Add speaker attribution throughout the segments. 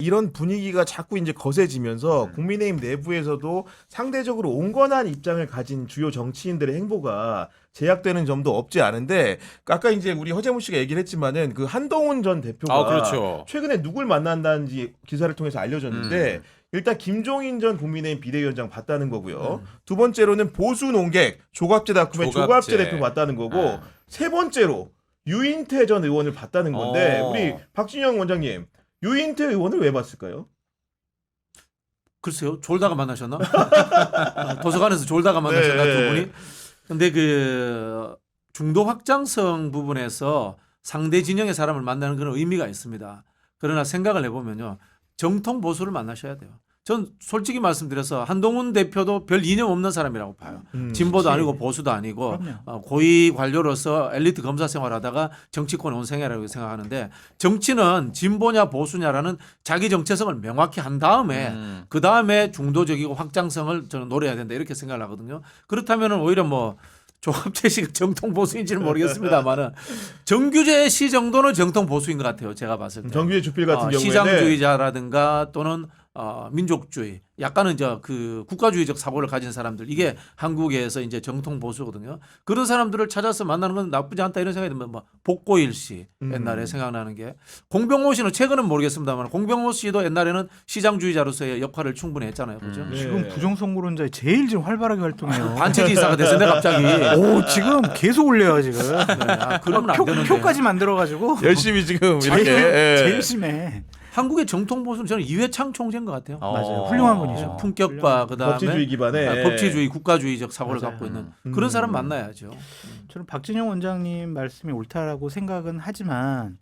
Speaker 1: 이런 분위기가 자꾸 이제 거세지면서 국민의힘 내부에서도 상대적으로 온건한 입장을 가진 주요 정치인들의 행보가 제약되는 점도 없지 않은데 아까 이제 우리 허재무 씨가 얘기를 했지만은 그 한동훈 전 대표가
Speaker 2: 그렇죠.
Speaker 1: 최근에 누굴 만난다는지 기사를 통해서 알려졌는데 일단 김종인 전 국민의힘 비대위원장 봤다는 거고요. 두 번째로는 보수 농객 조갑재 닷컴의 조갑재 대표 봤다는 거고 세 번째로 유인태 전 의원을 봤다는 건데 우리 박진영 원장님 유인태 의원을 왜 봤을까요?
Speaker 3: 글쎄요, 졸다가 만나셨나? 도서관에서 졸다가 만나셨나
Speaker 1: 네.
Speaker 3: 두 분이? 근데 그 중도 확장성 부분에서 상대 진영의 사람을 만나는 그런 의미가 있습니다. 그러나 생각을 해보면요, 정통 보수를 만나셔야 돼요. 전 솔직히 말씀드려서 한동훈 대표도 별 이념 없는 사람이라고 봐요. 진보도
Speaker 4: 그치.
Speaker 3: 아니고 보수도 아니고
Speaker 4: 그럼요.
Speaker 3: 고위 관료로서 엘리트 검사 생활하다가 정치권에 온 생애라고 생각하는데 정치는 진보냐 보수냐라는 자기 정체성을 명확히 한 다음에 그 다음에 중도적이고 확장성을 저는 노려야 된다 이렇게 생각을 하거든요. 그렇다면 오히려 뭐 조갑재 씨가 정통 보수인지는 모르겠습니다만은 정규재 씨 정도는 정통 보수인 것 같아요. 제가 봤을 때.
Speaker 1: 정규재 주필 같은 경우에는
Speaker 3: 시장주의자라든가 또는 민족주의, 약간은 그 국가주의적 사고를 가진 사람들, 이게 한국에서 이제 정통 보수거든요. 그런 사람들을 찾아서 만나는 건 나쁘지 않다 이런 생각이 들면 뭐 복고일 씨 옛날에 생각나는 게, 공병호 씨는 최근은 모르겠습니다만 공병호 씨도 옛날에는 시장주의자로서의 역할을 충분히 했잖아요, 그렇죠?
Speaker 1: 네.
Speaker 4: 지금 부정선거론자에 제일 지금 활발하게 활동해요.
Speaker 3: 반체제 이사가 됐는데 갑자기.
Speaker 4: 오 지금 계속 올려요 지금.
Speaker 3: 네, 그러면 안 되는데.
Speaker 4: 표까지 만들어가지고
Speaker 1: 열심히 지금
Speaker 4: 제일,
Speaker 1: 이렇게
Speaker 4: 제일 심해.
Speaker 3: 한국의 정통 보수는 저는 이회창 총재인 것 같아요.
Speaker 4: 맞아요. 훌륭한 분이죠.
Speaker 3: 품격과 그다음에
Speaker 1: 법치주의 기반의
Speaker 3: 법치주의, 국가주의적 사고를
Speaker 4: 맞아요.
Speaker 3: 갖고 있는 그런 사람 만나야죠.
Speaker 4: 저는 박진영 원장님 말씀이 옳다라고 생각은 하지만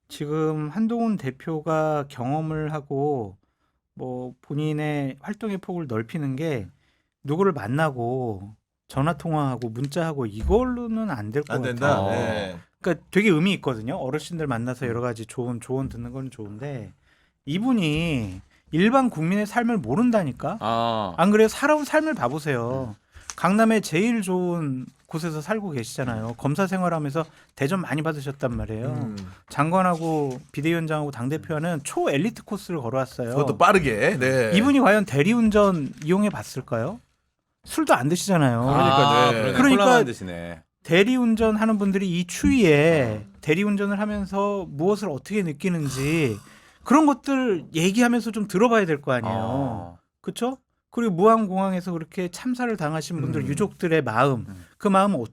Speaker 4: 지금 한동훈 대표가 경험을 하고 뭐 본인의 활동의 폭을 넓히는 게 누구를 만나고 전화 통화하고 문자하고 이걸로는 안 될 것
Speaker 1: 안
Speaker 4: 같아요.
Speaker 1: 된다. 네.
Speaker 4: 그러니까 되게 의미 있거든요. 어르신들 만나서 여러 가지 좋은 조언 듣는 건 좋은데 이분이 일반 국민의 삶을 모른다니까. 안 그래요? 살아온 삶을 봐보세요. 강남에 제일 좋은 곳에서 살고 계시잖아요. 검사 생활하면서 대접 많이 받으셨단 말이에요. 장관하고 비대위원장하고 당대표는 초 엘리트 코스를 걸어왔어요.
Speaker 1: 그것도 빠르게. 네.
Speaker 4: 이분이 과연 대리운전 이용해 봤을까요? 술도 안 드시잖아요.
Speaker 1: 그러니까, 네.
Speaker 4: 그러니까
Speaker 2: 드시네.
Speaker 4: 대리운전 하는 분들이 이 추위에 대리운전을 하면서 무엇을 어떻게 느끼는지 그런 것들 얘기하면서 좀 들어봐야 될 거 아니에요. 그렇죠? 그리고 무안공항에서 그렇게 참사를 당하신 분들 유족들의 마음, 그 마음은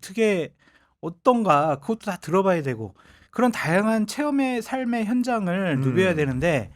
Speaker 4: 어떤가 그것도 다 들어봐야 되고 그런 다양한 체험의 삶의 현장을 누벼야 되는데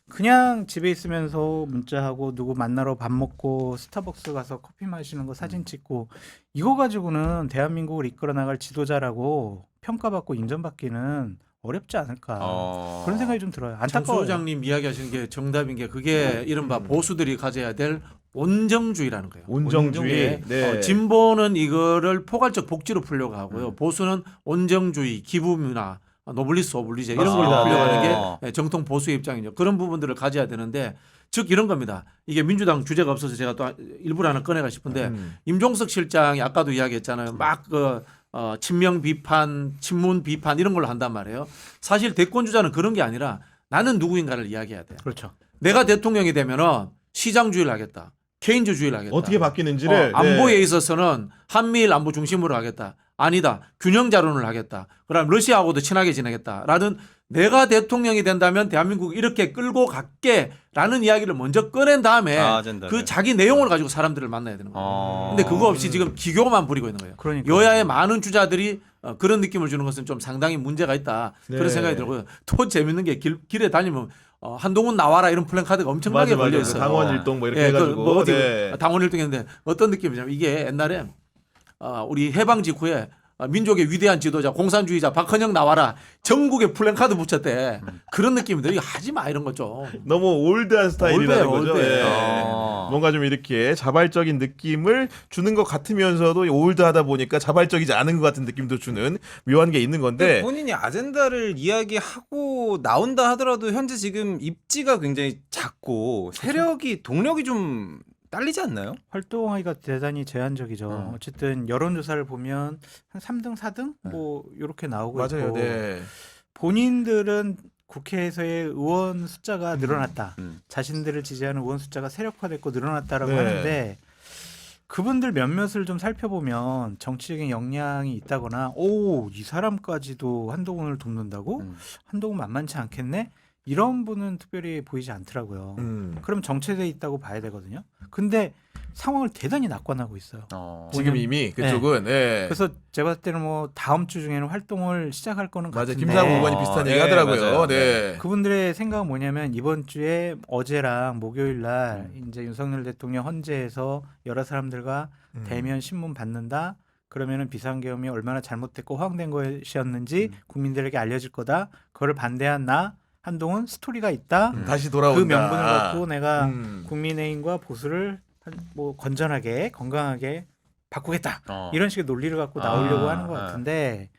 Speaker 4: 그냥 집에 있으면서 문자하고 누구 만나러 밥 먹고 스타벅스 가서 커피 마시는 거 사진 찍고 이거 가지고는 대한민국을 이끌어 나갈 지도자라고 평가받고 인정받기는 어렵지 않을까 그런 생각이 좀 들어요.
Speaker 3: 장
Speaker 4: 안타까워요.
Speaker 3: 소장님 이야기하시는 게 정답인 게 그게 이른바 보수들이 가져야 될 온정주의라는 거예요.
Speaker 1: 온정주의. 네.
Speaker 3: 진보는 이거를 포괄적 복지로 풀려고 하고요. 보수는 온정주의, 기부문화, 노블리스 오블리제 이런 걸로
Speaker 1: 맞습니다.
Speaker 3: 풀려가는 게 정통 보수의 입장이죠. 그런 부분들을 가져야 되는데 즉 이런 겁니다. 이게 민주당 주제가 없어서 제가 또 일부러 하나 꺼내가 싶은데 임종석 실장이 아까도 이야기했잖아요. 막 친명 비판, 친문 비판 이런 걸로 한단 말이에요. 사실 대권 주자는 그런 게 아니라 나는 누구인가를 이야기해야 돼요.
Speaker 4: 그렇죠.
Speaker 3: 내가 대통령이 되면은 시장주의를 하겠다. 케인주의를 하겠다.
Speaker 1: 어떻게 바뀌는지를
Speaker 3: 안보에 있어서는 한미일 안보 중심으로 하겠다. 아니다. 균형 자론을 하겠다. 그럼 러시아하고도 친하게 지내겠다라는 내가 대통령이 된다면 대한민국 이렇게 끌고 갈게라는 이야기를 먼저 꺼낸 다음에 그 자기 내용을 가지고 사람들을 만나야 되는 거예요. 근데 그거 없이 지금 기교만 부리고 있는 거예요.
Speaker 4: 그러니까.
Speaker 3: 여야의 많은 주자들이 그런 느낌을 주는 것은 좀 상당히 문제가 있다.
Speaker 1: 네.
Speaker 3: 그런 생각이 들고요. 또 재밌는 게 길에 다니면 한동훈 나와라 이런 플랜카드가 엄청나게
Speaker 1: 맞아.
Speaker 3: 걸려 있어요.
Speaker 1: 당원 일동 뭐 이렇게
Speaker 3: 예,
Speaker 1: 해가지고.
Speaker 3: 뭐 어디
Speaker 1: 네.
Speaker 3: 당원 일동했는데 어떤 느낌이냐면 이게 옛날에 우리 해방 직후에 민족의 위대한 지도자 공산주의자 박헌영 나와라 전국에 플랜카드 붙였대. 그런 느낌인데 이거 하지 마 이런 거죠.
Speaker 1: 너무 올드한 스타일이라는
Speaker 3: 올드해요,
Speaker 1: 거죠.
Speaker 3: 올드해.
Speaker 1: 예. 뭔가 좀 이렇게 자발적인 느낌을 주는 것 같으면서도 올드하다 보니까 자발적이지 않은 것 같은 느낌도 주는 묘한 게 있는 건데
Speaker 2: 본인이 아젠다를 이야기하고 나온다 하더라도 현재 지금 입지가 굉장히 작고 세력이 동력이 좀 딸리지 않나요?
Speaker 4: 활동하기가 대단히 제한적이죠. 어쨌든 여론조사를 보면 한 3등, 4등 뭐 이렇게 나오고
Speaker 1: 맞아요.
Speaker 4: 있고
Speaker 1: 네.
Speaker 4: 본인들은 국회에서의 의원 숫자가 늘어났다. 자신들을 지지하는 의원 숫자가 세력화됐고 늘어났다라고
Speaker 1: 네.
Speaker 4: 하는데 그분들 몇몇을 좀 살펴보면 정치적인 역량이 있다거나 오, 이 사람까지도 한동훈을 돕는다고? 한동훈 만만치 않겠네? 이런 분은 특별히 보이지 않더라고요. 그럼 정체돼 있다고 봐야 되거든요. 근데 상황을 대단히 낙관하고 있어요.
Speaker 1: 지금 이미 그쪽은 네.
Speaker 4: 그래서 제가 봤을 때는 뭐 다음 주 중에는 활동을 시작할 거는
Speaker 1: 맞아
Speaker 4: 같은데
Speaker 1: 김상우 의원이 비슷한 얘기 하더라고요.
Speaker 2: 맞아요.
Speaker 1: 네.
Speaker 4: 그분들의 생각은 뭐냐면 이번 주에 어제랑 목요일 날 이제 윤석열 대통령 헌재에서 여러 사람들과 대면 신문 받는다. 그러면은 비상계엄이 얼마나 잘못됐고 허황된 것이었는지 국민들에게 알려질 거다. 그거를 반대한 나 한동훈 스토리가 있다.
Speaker 1: 다시 돌아온다.
Speaker 4: 그 명분을 갖고 내가
Speaker 1: 음.
Speaker 4: 국민의힘과 보수를 뭐 건전하게 건강하게 바꾸겠다. 이런 식의 논리를 갖고 나오려고 하는 것 같은데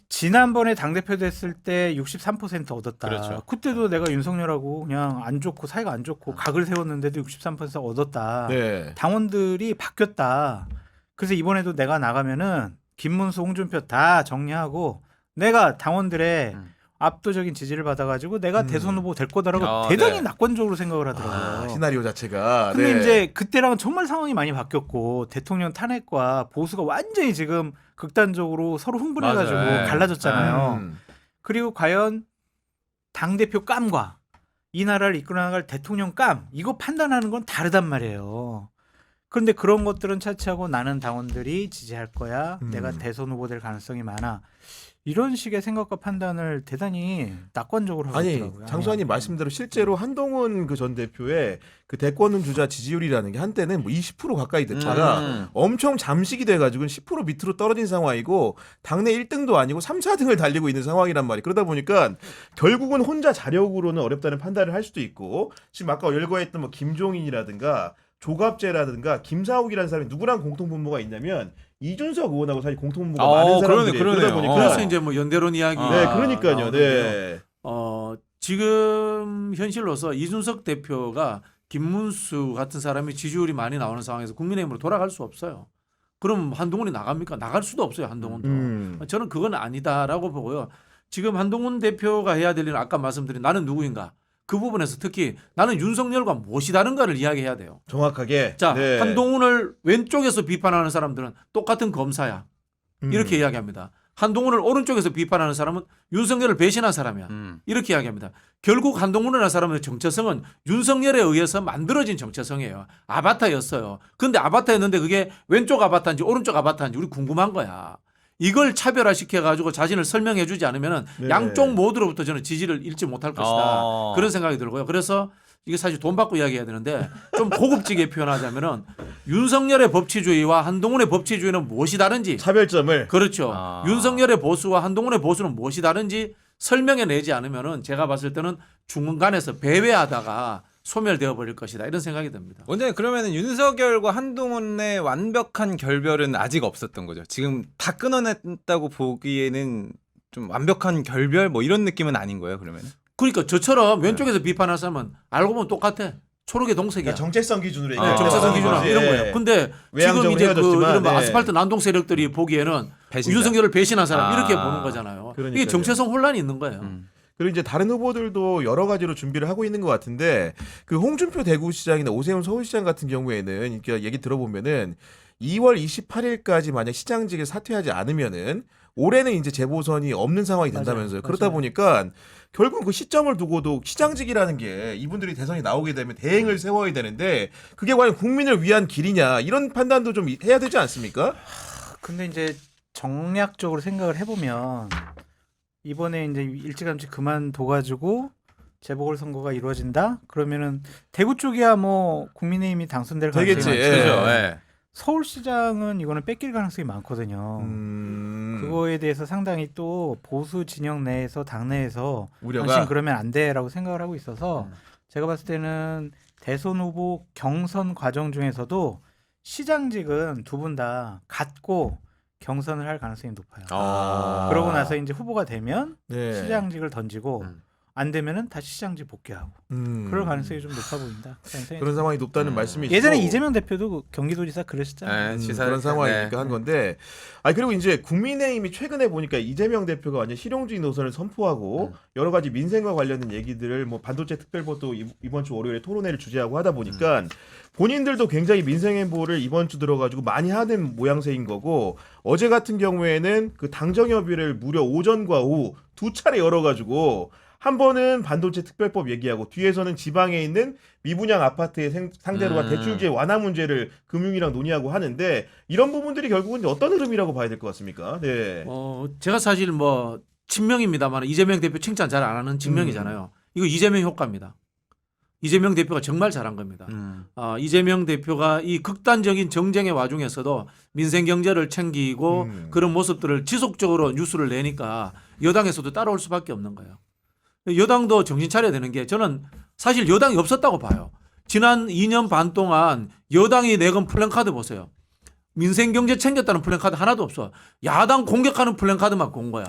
Speaker 4: 지난번에 당대표 됐을 때 63% 얻었다.
Speaker 2: 그렇죠.
Speaker 4: 그때도 내가 윤석열하고 그냥 안 좋고 사이가 안 좋고 각을 세웠는데도 63% 얻었다.
Speaker 1: 네.
Speaker 4: 당원들이 바뀌었다. 그래서 이번에도 내가 나가면은 김문수, 홍준표 다 정리하고 내가 당원들의 압도적인 지지를 받아가지고 내가 대선 후보 될 거다라고 대단히
Speaker 2: 네.
Speaker 4: 낙관적으로 생각을 하더라고요.
Speaker 1: 시나리오 자체가.
Speaker 4: 근데
Speaker 1: 네.
Speaker 4: 이제 그때랑은 정말 상황이 많이 바뀌었고 대통령 탄핵과 보수가 완전히 지금 극단적으로 서로 흥분해가지고
Speaker 2: 맞아요.
Speaker 4: 갈라졌잖아요.
Speaker 1: 음.
Speaker 4: 그리고 과연 당대표 깜과 이 나라를 이끌어 나갈 대통령 깜 이거 판단하는 건 다르단 말이에요. 그런데 그런 것들은 차치하고 나는 당원들이 지지할 거야. 내가 대선 후보 될 가능성이 많아. 이런 식의 생각과 판단을 대단히 낙관적으로 하고
Speaker 1: 아니
Speaker 4: 있더라고요.
Speaker 1: 장수환님 말씀대로 실제로 한동훈 그 전 대표의 그 대권 주자 지지율이라는 게 한때는 뭐 20% 가까이 됐다가 엄청 잠식이 돼가지고 10% 밑으로 떨어진 상황이고 당내 1등도 아니고 3, 4등을 달리고 있는 상황이란 말이에요. 그러다 보니까 결국은 혼자 자력으로는 어렵다는 판단을 할 수도 있고 지금 아까 열거했던 뭐 김종인이라든가 조갑재라든가 김사욱이라는 사람이 누구랑 공통분모가 있냐면 이준석 의원하고 사실 공통분모가 많은 사람들이에요.
Speaker 2: 그러네요.
Speaker 1: 그러다 보니까
Speaker 3: 그래서 이제 뭐 연대론 이야기.
Speaker 1: 네, 그러니까요.
Speaker 3: 나오는데요.
Speaker 1: 네.
Speaker 3: 지금 현실로서 이준석 대표가 김문수 같은 사람이 지지율이 많이 나오는 상황에서 국민의힘으로 돌아갈 수 없어요. 그럼 한동훈이 나갑니까? 나갈 수도 없어요. 한동훈도. 저는 그건 아니다라고 보고요. 지금 한동훈 대표가 해야 될 일은 아까 말씀드린 나는 누구인가? 그 부분에서 특히 나는 윤석열과 무엇이 다른가를 이야기해야 돼요.
Speaker 1: 정확하게.
Speaker 3: 자,
Speaker 1: 네.
Speaker 3: 한동훈을 왼쪽에서 비판하는 사람들은 똑같은 검사야. 이렇게 이야기합니다. 한동훈을 오른쪽에서 비판하는 사람은 윤석열을 배신한 사람이야. 이렇게 이야기합니다. 결국 한동훈이라는 사람의 정체성은 윤석열에 의해서 만들어진 정체성이에요. 아바타였어요. 근데 아바타였는데 그게 왼쪽 아바타인지 오른쪽 아바타인지 우리 궁금한 거야. 이걸 차별화시켜가지고 자신을 설명해주지 않으면
Speaker 1: 네.
Speaker 3: 양쪽 모두로부터 저는 지지를 잃지 못할 것이다. 그런 생각이 들고요. 그래서 이게 사실 돈 받고 이야기해야 되는데 좀 고급지게 표현하자면은 윤석열의 법치주의와 한동훈의 법치주의는 무엇이 다른지
Speaker 1: 차별점을
Speaker 3: 그렇죠. 윤석열의 보수와 한동훈의 보수는 무엇이 다른지 설명해내지 않으면은 제가 봤을 때는 중간에서 배회하다가 소멸되어 버릴 것이다 이런 생각이 듭니다.
Speaker 2: 원장님 그러면은 윤석열과 한동훈의 완벽한 결별은 아직 없었던 거죠. 지금 다 끊어냈다고 보기에는 좀 완벽한 결별 뭐 이런 느낌은 아닌 거예요. 그러면
Speaker 3: 그러니까 저처럼 왼쪽에서 비판하는 사람은 알고 보면 똑같아. 초록의 동색이야.
Speaker 1: 그러니까 정체성 기준으로
Speaker 3: 네,
Speaker 1: 얘기하는
Speaker 3: 정체성
Speaker 1: 거지.
Speaker 3: 기준으로 이런 거예요.
Speaker 1: 예.
Speaker 3: 근데
Speaker 1: 외향적으로
Speaker 3: 지금 이제 그
Speaker 1: 헤어졌지만,
Speaker 3: 이런 뭐
Speaker 1: 네.
Speaker 3: 아스팔트 난동 세력들이 보기에는
Speaker 2: 배신자.
Speaker 3: 윤석열을 배신한 사람 이렇게
Speaker 2: 아.
Speaker 3: 보는 거잖아요. 이게
Speaker 1: 그러니까요.
Speaker 3: 정체성 혼란이 있는 거예요.
Speaker 1: 그리고 이제 다른 후보들도 여러 가지로 준비를 하고 있는 것 같은데 그 홍준표 대구시장이나 오세훈 서울시장 같은 경우에는 이렇게 얘기 들어보면은 2월 28일까지 만약 시장직을 사퇴하지 않으면은 올해는 이제 재보선이 없는 상황이 된다면서요.
Speaker 4: 맞아요.
Speaker 1: 그러다
Speaker 4: 맞아요.
Speaker 1: 보니까 결국 그 시점을 두고도 시장직이라는 게 이분들이 대선이 나오게 되면 대행을 세워야 되는데 그게 과연 국민을 위한 길이냐 이런 판단도 좀 해야 되지 않습니까?
Speaker 4: 근데 이제 정략적으로 생각을 해보면 이번에 이제 일찌감치 그만둬가지고 재보궐선거가 이루어진다? 그러면은 대구 쪽이야 뭐 국민의힘이 당선될 가능성이
Speaker 1: 되겠지.
Speaker 4: 많죠.
Speaker 1: 예.
Speaker 2: 그렇죠. 예.
Speaker 4: 서울시장은 이거는 뺏길 가능성이 많거든요. 그거에 대해서 상당히 또 보수 진영 내에서 당내에서
Speaker 1: 우려가?
Speaker 4: 당신 그러면 안 돼라고 생각을 하고 있어서 제가 봤을 때는 대선 후보 경선 과정 중에서도 시장직은 두 분 다 갖고 경선을 할 가능성이 높아요. 그러고 나서 이제 후보가 되면
Speaker 1: 네.
Speaker 4: 시장직을 던지고 안 되면은 다시 시장지 복귀하고 그럴 가능성이 좀 높아 보인다.
Speaker 1: 그런 상황이 높다는 말씀이시고
Speaker 4: 예전에 이재명 대표도 그 경기도지사 그랬었잖아요.
Speaker 1: 그런 상황이니까 한 건데 그리고 이제 국민의힘이 최근에 보니까 이재명 대표가 완전 실용주의 노선을 선포하고 여러 가지 민생과 관련된 얘기들을 뭐 반도체 특별법도 이번 주 월요일에 토론회를 주재하고 하다 보니까 본인들도 굉장히 민생 행보를 이번 주 들어가지고 많이 하는 모양새인 거고 어제 같은 경우에는 그 당정협의를 무려 오전과 오후 두 차례 열어가지고 한 번은 반도체 특별법 얘기하고 뒤에서는 지방에 있는 미분양 아파트의 상대로 한 대출기의 완화 문제를 금융이랑 논의하고 하는데 이런 부분들이 결국은 어떤 흐름이라고 봐야 될 것 같습니까? 네.
Speaker 3: 제가 사실 뭐 친명입니다만 이재명 대표 칭찬 잘 안 하는 친명이잖아요. 이거 이재명 효과입니다. 이재명 대표가 정말 잘한 겁니다. 이재명 대표가 이 극단적인 정쟁의 와중에서도 민생 경제를 챙기고 그런 모습들을 지속적으로 뉴스를 내니까 여당에서도 따라올 수밖에 없는 거예요. 여당도 정신 차려야 되는 게 저는 사실 여당이 없었다고 봐요. 지난 2년 반 동안 여당이 내건 플랜카드 보세요. 민생 경제 챙겼다는 플랜카드 하나도 없어. 야당 공격하는 플랜카드만 온 거야.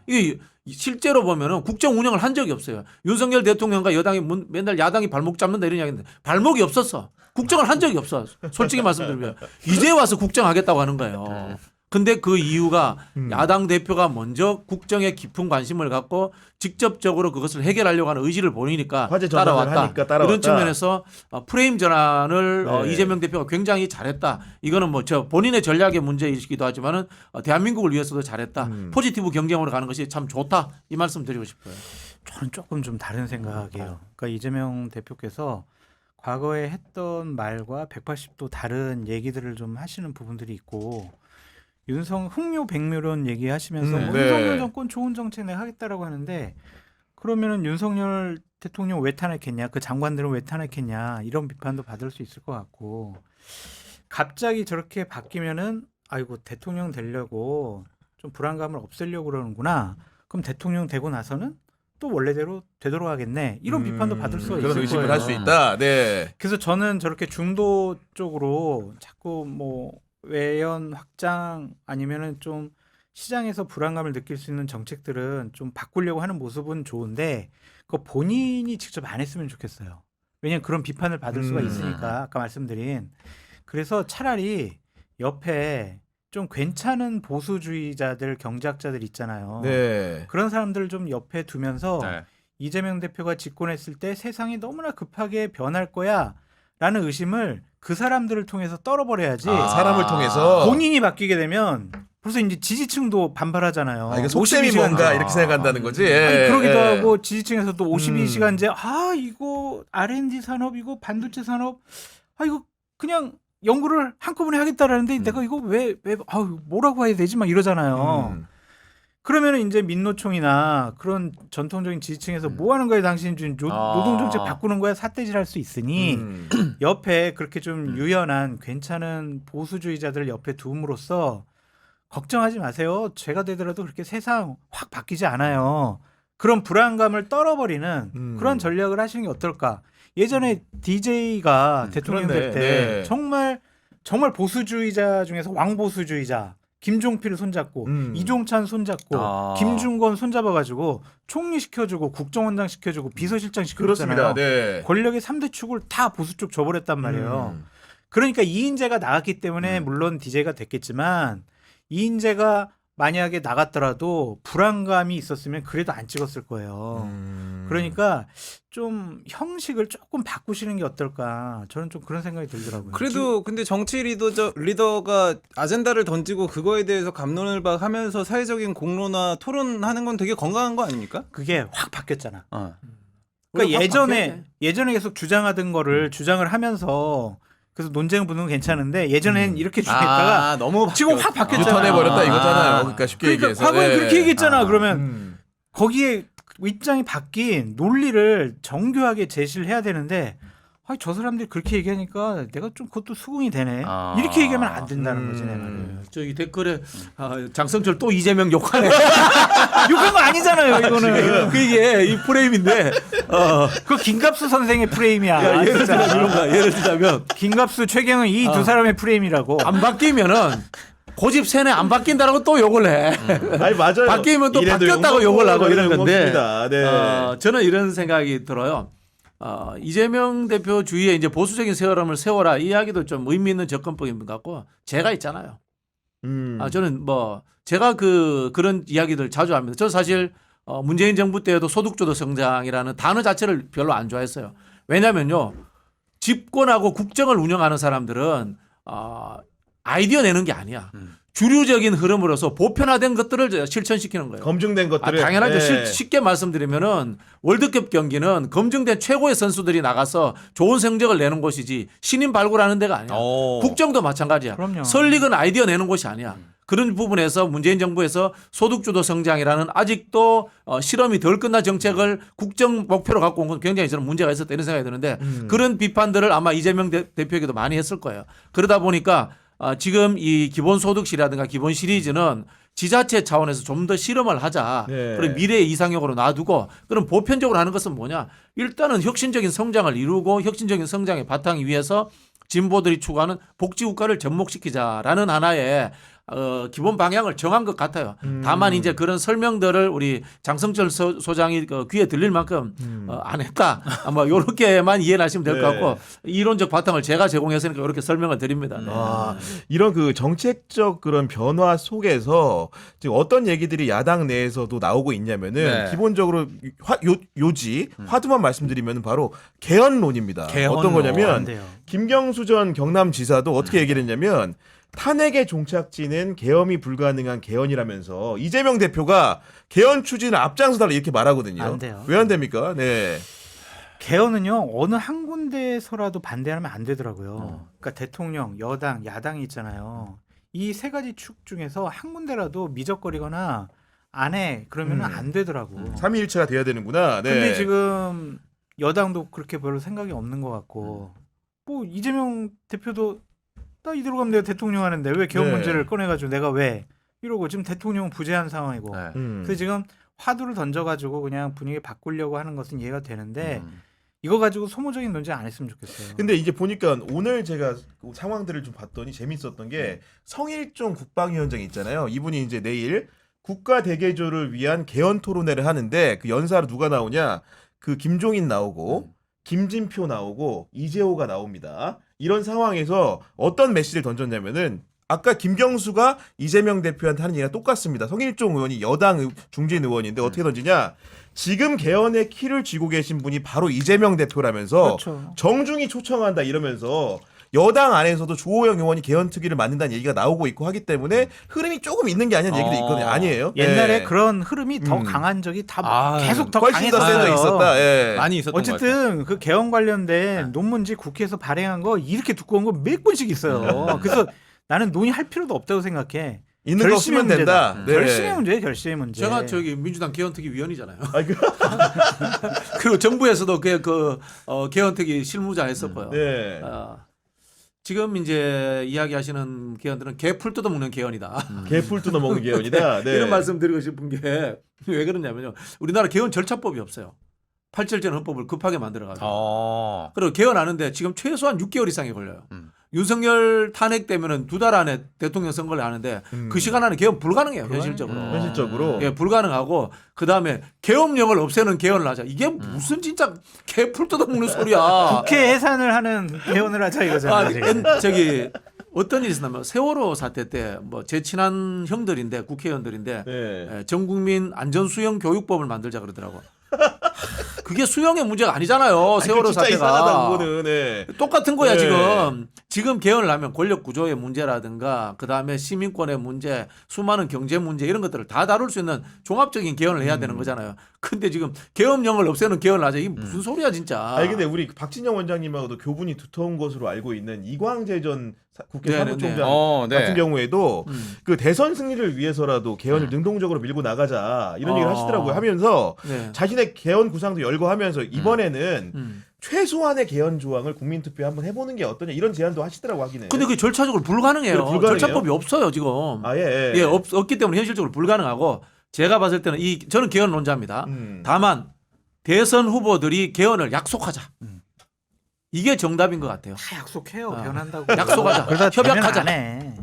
Speaker 3: 이게 실제로 보면은 국정 운영을 한 적이 없어요. 윤석열 대통령과 여당이 맨날 야당이 발목 잡는다 이런 이야기인데 발목이 없었어. 국정을 한 적이 없어. 솔직히 말씀드리면 이제 와서 국정하겠다고 하는 거예요. 근데 그 이유가 야당 대표가 먼저 국정에 깊은 관심을 갖고 직접적으로 그것을 해결하려고 하는 의지를 보이니까 따라왔다. 이런 측면에서 프레임 전환을 이재명 대표가 굉장히 잘했다. 이거는 뭐 저 본인의 전략의 문제이기도 하지만은 대한민국을 위해서도 잘했다. 포지티브 경쟁으로 가는 것이 참 좋다. 이 말씀 드리고 싶어요.
Speaker 4: 저는 조금 좀 다른 생각이에요. 그러니까 이재명 대표께서 과거에 했던 말과 180도 다른 얘기들을 좀 하시는 부분들이 있고 흥묘 백묘론 얘기하시면서 윤석열 정권 좋은 정책 내가 하겠다라고 하는데 그러면은 윤석열 대통령 왜 탄핵했냐, 그 장관들은 왜 탄핵했냐 이런 비판도 받을 수 있을 것 같고 갑자기 저렇게 바뀌면은 아이고 대통령 되려고 좀 불안감을 없애려고 그러는구나. 그럼 대통령 되고 나서는 또 원래대로 되도록 하겠네. 이런 비판도 받을 수가 있을 거예요.
Speaker 1: 그런 의심을 할 수 있다. 네.
Speaker 4: 그래서 저는 저렇게 중도 쪽으로 자꾸 뭐 외연 확장 아니면은 좀 시장에서 불안감을 느낄 수 있는 정책들은 좀 바꾸려고 하는 모습은 좋은데 그거 본인이 직접 안 했으면 좋겠어요. 왜냐하면 그런 비판을 받을 수가 있으니까 아까 말씀드린. 그래서 차라리 옆에 좀 괜찮은 보수주의자들 경제학자들 있잖아요.
Speaker 1: 네.
Speaker 4: 그런 사람들을 좀 옆에 두면서 이재명 대표가 집권했을 때 세상이 너무나 급하게 변할 거야 라는 의심을 그 사람들을 통해서 떨어버려야지.
Speaker 1: 사람을 통해서
Speaker 4: 본인이 바뀌게 되면 벌써 이제 지지층도 반발하잖아요.
Speaker 1: 이게 속셈이 뭔가 이렇게 생각한다는 거지.
Speaker 4: 아니, 그러기도 하고 지지층에서도 52시간제 이거 R&D 산업 이거 반도체 산업 이거 그냥 연구를 한꺼번에 하겠다라는데 내가 이거 왜 뭐라고 해야 되지 막 이러잖아요. 그러면은 이제 민노총이나 그런 전통적인 지지층에서 뭐 하는 거야 당신 지금 노동정책 바꾸는 거야 삿대질할 수 있으니 옆에 그렇게 좀 유연한 괜찮은 보수주의자들을 옆에 두음으로써 걱정하지 마세요. 제가 되더라도 그렇게 세상 확 바뀌지 않아요. 그런 불안감을 떨어버리는 그런 전략을 하시는 게 어떨까? 예전에 DJ가 대통령 될 때 정말 보수주의자 중에서 왕보수주의자 김종필을 손잡고 이종찬 손잡고 김중건 손잡아가지고 총리 시켜주고 국정원장 시켜주고 비서실장 시켜줬잖아요.
Speaker 1: 네.
Speaker 4: 권력의 3대 축을 다 보수 쪽 줘버렸단 말이에요. 그러니까 이인재가 나갔기 때문에 물론 DJ가 됐겠지만 이인재가 만약에 나갔더라도 불안감이 있었으면 그래도 안 찍었을 거예요. 그러니까 좀 형식을 조금 바꾸시는 게 어떨까. 저는 좀 그런 생각이 들더라고요.
Speaker 2: 그래도 근데 정치 리더가 아젠다를 던지고 그거에 대해서 갑론을박하면서 사회적인 공론화 토론하는 건 되게 건강한 거 아닙니까?
Speaker 4: 그게 확 바뀌었잖아. 그러니까 예전에 계속 주장하던 거를 주장을 하면서 그래서 논쟁을 부는 건 괜찮은데 예전엔 이렇게 주장했다가
Speaker 2: 너무
Speaker 4: 지금 확 바뀌었잖아.
Speaker 1: 유턴해버렸다 이거잖아요. 그러니까 쉽게 얘기해서.
Speaker 4: 과거에 그렇게 얘기했잖아. 그러면 거기에 입장이 바뀐 논리를 정교하게 제시를 해야 되는데 저 사람들이 그렇게 얘기하니까 내가 좀 그것도 수긍이 되네. 이렇게 얘기하면 안 된다는 거지 내 말은.
Speaker 3: 저기 댓글에 장성철 또 이재명 욕하네.
Speaker 4: 욕한 거 아니잖아요 이거는.
Speaker 3: 그게 이 프레임인데
Speaker 4: 그 김갑수 선생의 프레임이야.
Speaker 3: 예를 들자면
Speaker 4: 김갑수 최경은 이 두 사람의 프레임이라고.
Speaker 3: 안 바뀌면은 고집 세뇌 안 바뀐다라고 또 욕을 해.
Speaker 1: 아니 맞아요.
Speaker 3: 바뀌면 또
Speaker 1: 이래도
Speaker 3: 바뀌었다고 욕을 하고 이런 건데
Speaker 1: 욕먹습니다. 네.
Speaker 3: 저는 이런 생각이 들어요. 이재명 대표 주위에 이제 보수적인 세월함을 세워라 이 이야기도 좀 의미 있는 접근법인 것 같고 제가 있잖아요. 저는 뭐 제가 그런 이야기들 자주 합니다. 저 사실 문재인 정부 때에도 소득주도 성장이라는 단어 자체를 별로 안 좋아했어요. 왜냐면요. 집권하고 국정을 운영하는 사람들은 아이디어 내는 게 아니야. 주류적인 흐름으로서 보편화된 것들을 실천시키는 거예요.
Speaker 1: 검증된 것들을
Speaker 3: 당연하죠.
Speaker 1: 네.
Speaker 3: 쉽게 말씀드리면은 월드컵 경기는 검증된 최고의 선수들이 나가서 좋은 성적을 내는 곳이지 신인 발굴하는 데가 아니야. 국정도 마찬가지야.
Speaker 4: 그럼요.
Speaker 3: 설립은 아이디어 내는 곳이 아니야. 그런 부분에서 문재인 정부에서 소득주도 성장이라는 아직도 실험이 덜 끝난 정책을 국정 목표로 갖고 온 건 굉장히 저는 문제가 있었다 이런 생각이 드는데 그런 비판들을 아마 이재명 대표에게도 많이 했을 거예요. 그러다 보니까 지금 이 기본소득시라든가 기본 시리즈는 지자체 차원에서 좀 더 실험을 하자.
Speaker 1: 네.
Speaker 3: 그리고 미래의 이상형으로 놔두고 그럼 보편적으로 하는 것은 뭐냐. 일단은 혁신적인 성장을 이루고 혁신적인 성장의 바탕 위에서 진보들이 추구하는 복지국가를 접목시키자라는 하나의 기본 방향을 정한 것 같아요. 다만 이제 그런 설명들을 우리 장성철 소장이 귀에 들릴 만큼 안 했다. 뭐 이렇게만 이해를 하시면 될 것
Speaker 1: 네.
Speaker 3: 같고 이론적 바탕을 제가 제공했으니까 이렇게 설명을 드립니다. 네.
Speaker 1: 이런 그 정책적 그런 변화 속에서 지금 어떤 얘기들이 야당 내에서도 나오고 있냐면은
Speaker 2: 네.
Speaker 1: 기본적으로 요지 화두만 말씀드리면 바로 개헌론입니다.
Speaker 2: 개헌론.
Speaker 1: 어떤
Speaker 4: 안
Speaker 1: 거냐면
Speaker 4: 돼요.
Speaker 1: 김경수 전 경남지사도 어떻게 얘기를 했냐면 탄핵의 종착지는 개헌이 불가능한 개헌이라면서 이재명 대표가 개헌 추진을 앞장서달라 이렇게 말하거든요.
Speaker 4: 안 돼요.
Speaker 1: 왜 안 됩니까? 네.
Speaker 4: 개헌은요 어느 한 군데에서라도 반대하면 안 되더라고요. 그러니까 대통령, 여당, 야당이 있잖아요. 이 세 가지 축 중에서 한 군데라도 미적거리거나 안 해 그러면 안 되더라고.
Speaker 1: 삼위일체가 돼야 되는구나. 네.
Speaker 4: 근데 지금 여당도 그렇게 별로 생각이 없는 것 같고 뭐 이재명 대표도 나 이대로 가면 내가 대통령 하는데 왜 개헌
Speaker 1: 네.
Speaker 4: 문제를 꺼내가지고 내가 왜 이러고 지금 대통령은 부재한 상황이고
Speaker 2: 네.
Speaker 4: 그래서 지금 화두를 던져가지고 그냥 분위기 바꾸려고 하는 것은 이해가 되는데 이거 가지고 소모적인 논쟁 안 했으면 좋겠어요.
Speaker 1: 근데 이제 보니까 오늘 제가 상황들을 좀 봤더니 재밌었던 게 성일종 국방위원장이 있잖아요. 이분이 이제 내일 국가 대개조를 위한 개헌 토론회를 하는데 그 연사로 누가 나오냐? 그 김종인 나오고 김진표 나오고 이재호가 나옵니다. 이런 상황에서 어떤 메시지를 던졌냐면은 아까 김경수가 이재명 대표한테 하는 얘기가 똑같습니다. 성일종 의원이 여당 중진 의원인데 어떻게 던지냐? 지금 개헌의 키를 쥐고 계신 분이 바로 이재명 대표라면서
Speaker 4: 그렇죠.
Speaker 1: 정중히 초청한다 이러면서 여당 안에서도 조호영 의원이 개헌 특위를 만든다는 얘기가 나오고 있고 하기 때문에 흐름이 조금 있는 게 아니냐는 얘기도 있거든요. 아니에요?
Speaker 4: 옛날에
Speaker 1: 네.
Speaker 4: 그런 흐름이 더 강한 적이 다
Speaker 2: 아,
Speaker 4: 계속 더
Speaker 1: 훨씬 더
Speaker 4: 강했어요.
Speaker 1: 세져 있었다. 예.
Speaker 2: 많이 있었던 것 같아요.
Speaker 4: 어쨌든 그 개헌 관련된 논문지 국회에서 발행한 거 이렇게 두꺼운 거 몇 번씩 있어요. 그래서 나는 논의할 필요도 없다고 생각해.
Speaker 1: 있는 거 쓰면 된다. 네.
Speaker 4: 결심의 문제예요, 결심의 문제.
Speaker 3: 제가 저기 민주당 개헌특위 위원이잖아요.
Speaker 1: 아, 그,
Speaker 3: 그리고 정부에서도 개헌특위 실무자 했었고요.
Speaker 1: 네.
Speaker 3: 지금 이제 이야기하시는 개헌들은 개풀 뜯어먹는 개헌이다.
Speaker 1: 개풀 뜯어먹는 개헌이다. 네.
Speaker 3: 이런 말씀 드리고 싶은 게 왜 그러냐면요. 우리나라 개헌 절차법이 없어요. 8.7전 헌법을 급하게 만들어가지고. 그리고 개헌하는데 지금 최소한 6개월 이상이 걸려요. 윤석열 탄핵되면은 2달 안에 대통령 선거를 하는데 그 시간 안에 개헌 불가능해요. 현실적으로.
Speaker 1: 현실적으로.
Speaker 3: 예, 불가능하고 그다음에 계엄령을 없애는 개헌을 하자. 이게 무슨 진짜 개풀 뜯어먹는 소리야.
Speaker 4: 국회 예산을 하는 개헌을 하자 이거잖아요. 지금.
Speaker 3: 저기 어떤 일이 있었냐면 세월호 사태 때 뭐 제 친한 형들인데 국회의원들인데
Speaker 1: 네.
Speaker 3: 전 국민 안전수영 교육법을 만들자 그러더라고. 그게 수영의 문제가 아니잖아요. 세월호
Speaker 1: 진짜
Speaker 3: 사태가.
Speaker 1: 이상하다 그거는. 네.
Speaker 3: 똑같은 거야
Speaker 1: 네.
Speaker 3: 지금 개헌을 하면 권력 구조의 문제라든가 그다음에 시민권의 문제, 수많은 경제 문제 이런 것들을 다 다룰 수 있는 종합적인 개헌을 해야 되는 거잖아요. 근데 지금 계엄령을 없애는 개헌을 하자. 이게 무슨 소리야 진짜.
Speaker 1: 아니 근데 우리 박진영 원장님하고도 교분이 두터운 것으로 알고 있는 이광재 전 국회
Speaker 3: 네네네.
Speaker 1: 사무총장
Speaker 2: 네.
Speaker 1: 같은 경우에도 그 대선 승리를 위해서라도 개헌을 능동적으로 밀고 나가자 이런 얘기를 하시더라고요. 하면서
Speaker 3: 네.
Speaker 1: 자신의 개헌 구상도 열거하면서 이번에는
Speaker 3: 음.
Speaker 1: 최소한의 개헌 조항을 국민투표에 한번 해보는 게 어떠냐 이런 제안도 하시더라고 하기는.
Speaker 3: 근데 그게 절차적으로 불가능해요.
Speaker 1: 그래, 불가능해요?
Speaker 3: 절차법이 없어요 지금.
Speaker 1: 아예.
Speaker 3: 예, 없기 때문에 현실적으로 불가능하고 제가 봤을 때는 저는 개헌론자입니다. 다만 대선 후보들이 개헌을 약속하자. 이게 정답인 것 같아요.
Speaker 4: 다 약속해요.
Speaker 3: 어.
Speaker 4: 개헌한다고.
Speaker 3: 약속하자.
Speaker 4: 그러다
Speaker 3: 협약하자.
Speaker 4: 안 해.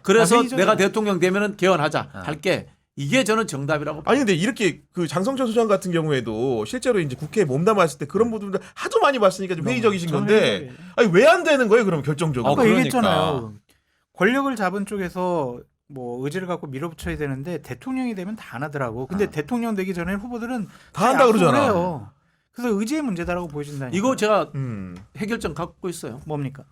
Speaker 3: 그래서
Speaker 4: 회의적이야.
Speaker 3: 내가 대통령 되면은 개헌하자 할게. 이게 저는 정답이라고.
Speaker 1: 아니 근데 이렇게 그 장성철 소장 같은 경우에도 실제로 이제 국회에 몸담았을 때 그런 부분들 하도 많이 봤으니까 좀 회의적이신
Speaker 4: 저는
Speaker 1: 건데
Speaker 4: 회의적이에요.
Speaker 1: 아니 왜 안 되는 거예요 그럼 결정적으로?
Speaker 4: 아까
Speaker 2: 그러니까.
Speaker 4: 얘기했잖아요. 권력을 잡은 쪽에서 뭐 의지를 갖고 밀어붙여야 되는데 대통령이 되면 다 안 하더라고. 근데 대통령 되기 전에 후보들은
Speaker 1: 다 한다
Speaker 4: 약속을
Speaker 1: 그러잖아.
Speaker 4: 해요. 그래서 의지의 문제다라고 보여진다니까.
Speaker 3: 이거 제가
Speaker 1: 음.
Speaker 3: 해결점 갖고 있어요.
Speaker 4: 뭡니까?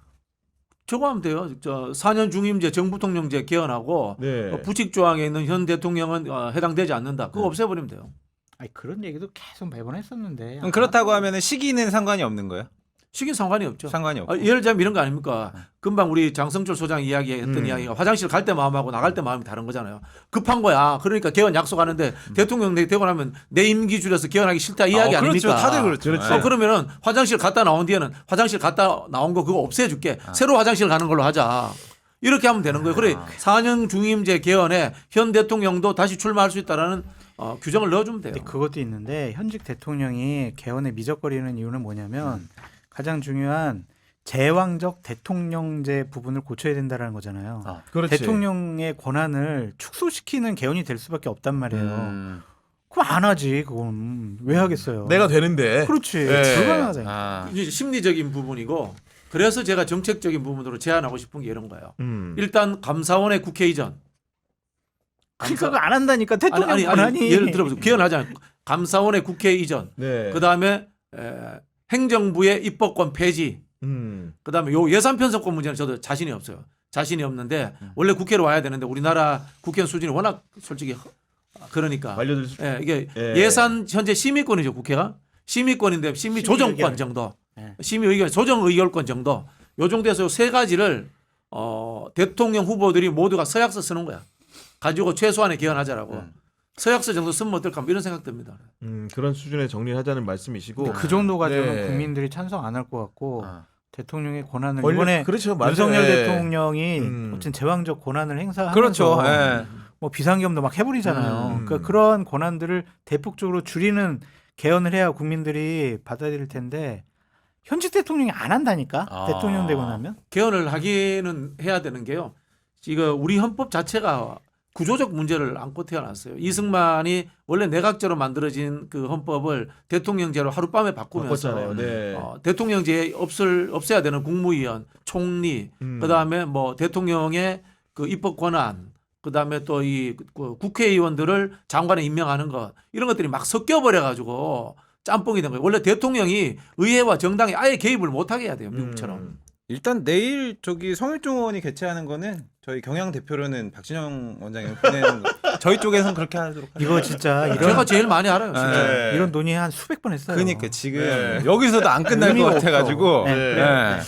Speaker 3: 저거 하면 돼요. 저 4년 중임제 정부통령제 개헌하고
Speaker 1: 네.
Speaker 3: 부칙 조항에 있는 현 대통령은 해당되지 않는다. 그거
Speaker 1: 네.
Speaker 3: 없애버리면 돼요.
Speaker 4: 아니 그런 얘기도 계속 매번 했었는데.
Speaker 2: 그럼 그렇다고 하면은 시기는 상관이 없는 거예요?
Speaker 3: 시기 상관이 없죠.
Speaker 2: 상관이 없고.
Speaker 3: 예를 들자면 이런 거 아닙니까? 금방 우리 장성철 소장 이야기했던 이야기가 화장실 갈 때 마음하고 나갈 때 마음이 다른 거잖아요. 급한 거야. 그러니까 개헌 약속하는데 대통령 되고 나면 내 임기 줄여서 개헌하기 싫다 이 이야기 아닙니까?
Speaker 2: 그렇죠. 다들 그렇죠.
Speaker 1: 그렇죠.
Speaker 2: 네.
Speaker 3: 그러면은 화장실 갔다 나온 뒤에는 화장실 갔다 나온 거 그거 없애줄게. 새로 화장실 가는 걸로 하자. 이렇게 하면 되는 거예요. 그래 4년 중임제 개헌에 현 대통령도 다시 출마할 수 있다라는 규정을 넣어주면 돼요.
Speaker 4: 근데 그것도 있는데 현직 대통령이 개헌에 미적거리는 이유는 뭐냐면 가장 중요한 제왕적 대통령제 부분을 고쳐야 된다라는 거잖아요.
Speaker 1: 그렇지.
Speaker 4: 대통령의 권한을 축소시키는 개헌이 될 수밖에 없단 말이에요.
Speaker 2: 음.
Speaker 4: 그럼 안 하지. 그건 왜 하겠어요?
Speaker 1: 내가 되는데.
Speaker 4: 그렇지.
Speaker 1: 네.
Speaker 4: 불가능하잖아요.
Speaker 2: 아.
Speaker 3: 이제 심리적인 부분이고 그래서 제가 정책적인 부분으로 제안하고 싶은 게 이런 거예요. 일단 감사원의 국회 이전.
Speaker 4: 그러니까 그거 안 한다니까 대통령
Speaker 3: 아니,
Speaker 4: 권한이.
Speaker 3: 예를 들어보세요. 개헌하지 않고 감사원의 국회 이전.
Speaker 1: 네.
Speaker 3: 그다음에 행정부의 입법권 폐지. 그다음에 요 예산 편성권 문제는 저도 자신이 없어요. 자신이 없는데 원래 국회로 와야 되는데 우리나라 국회 수준이 워낙 솔직히 그러니까
Speaker 1: 말려들 수.
Speaker 3: 이게
Speaker 1: 예.
Speaker 3: 예산 현재 심의권이죠 국회가 심의권인데 심의 조정권
Speaker 4: 의결.
Speaker 3: 정도
Speaker 4: 예.
Speaker 3: 심의 의결 조정 의결권 정도 요 정도에서 세 가지를 대통령 후보들이 모두가 서약서 쓰는 거야 가지고 최소한의 개헌하자라고 서약서 정도 쓰면 어떨까 이런 생각 듭니다.
Speaker 1: 그런 수준의 정리를 하자는 말씀이시고.
Speaker 4: 근데 그 정도 가지고는
Speaker 1: 네.
Speaker 4: 국민들이 찬성 안 할 것 같고 대통령의 권한을
Speaker 1: 권력-
Speaker 4: 이번에
Speaker 1: 그렇죠. 맞아요.
Speaker 4: 윤석열
Speaker 1: 예.
Speaker 4: 대통령이 어쨌든 제왕적 권한을 행사하면서
Speaker 2: 그렇죠. 예.
Speaker 4: 뭐 비상계엄도 막 해버리잖아요. 그러니까 그런 권한들을 대폭적으로 줄이는 개헌을 해야 국민들이 받아들일 텐데 현직 대통령이 안 한다니까 대통령 되고 나면.
Speaker 3: 개헌을 하기는 해야 되는 게요. 이거 우리 헌법 자체가 구조적 문제를 안고 태어났어요. 이승만이 원래 내각제로 만들어진 그 헌법을 대통령제로 하룻밤에 바꾸면서
Speaker 1: 바꿨잖아요. 네.
Speaker 3: 대통령제에 없애야 되는 국무위원, 총리, 그다음에 뭐 대통령의 그 입법 권한, 그다음에 또 이 국회의원들을 장관에 임명하는 것 이런 것들이 막 섞여 버려 가지고 짬뽕이 된 거예요. 원래 대통령이 의회와 정당에 아예 개입을 못 하게 해야 돼요. 미국처럼.
Speaker 2: 일단 내일 저기 성일종 의원이 개최하는 거는 저희 경향 대표로는 박진영 원장이 보내는 거. 저희 쪽에서는 그렇게 하도록 하죠.
Speaker 4: 이거 진짜 이런
Speaker 3: 제가 제일 많이 알아요. 진짜.
Speaker 1: 네.
Speaker 4: 이런 논의 한 수백 번 했어요.
Speaker 2: 그러니까 지금
Speaker 1: 네.
Speaker 2: 여기서도 안 끝날 것
Speaker 4: 의미가
Speaker 2: 같아가지고.
Speaker 4: 없어.
Speaker 1: 네.
Speaker 2: 네.